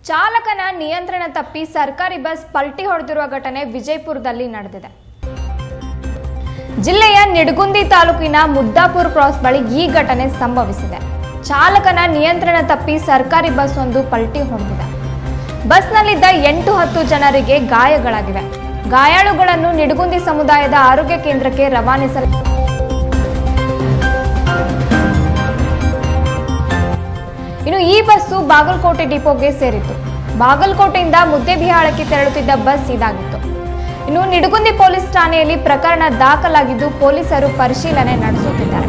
ಚಾಲಕನ ನಿಯಂತ್ರಣ ತಪ್ಪಿ ಸರ್ಕಾರಿ ಬಸ್ ಪಲ್ಟಿ ಹೊಡೆದಿರುವ ಘಟನೆ ವಿಜಯಪುರದಲ್ಲಿ ನಡೆದಿದೆ. ಜಿಲ್ಲೆಯ ನಿಡಗುಂದಿ ತಾಲೂಕಿನ ಮುದ್ದಾಪುರ ಕ್ರಾಸ್ ಬಳಿ ಈ ಘಟನೆ ಸಂಭವಿಸಿದೆ. ಚಾಲಕನ ನಿಯಂತ್ರಣ ತಪ್ಪಿ ಸರ್ಕಾರಿ ಬಸ್ ಒಂದು ಪಲ್ಟಿ ಹೊಡೆದಿದೆ. ಬಸ್ನಲ್ಲಿದ್ದ 8-10 ಜನರಿಗೆ ಗಾಯಗಳಾಗಿವೆ. ಗಾಯಾಳುಗಳನ್ನು ನಿಡಗುಂದಿ ಸಮುದಾಯದ ಆರೋಗ್ಯ ಕೇಂದ್ರಕ್ಕೆ ರವಾನಿಸಲಾಗಿದೆ. ಇನ್ನು ಈ ಬಸ್ಸು ಬಾಗಲಕೋಟೆ ಡಿಪೋಗೆ ಸೇರಿತ್ತು. ಬಾಗಲಕೋಟೆಯಿಂದ ಮುದ್ದೇಬಿಹಾಳಕ್ಕೆ ತೆರಳುತ್ತಿದ್ದ ಬಸ್ ಇದಾಗಿತ್ತು. ಇನ್ನು ನಿಡಗುಂದಿ ಪೊಲೀಸ್ ಠಾಣೆಯಲ್ಲಿ ಪ್ರಕರಣ ದಾಖಲಾಗಿದ್ದು ಪೊಲೀಸರು ಪರಿಶೀಲನೆ ನಡೆಸುತ್ತಿದ್ದಾರೆ.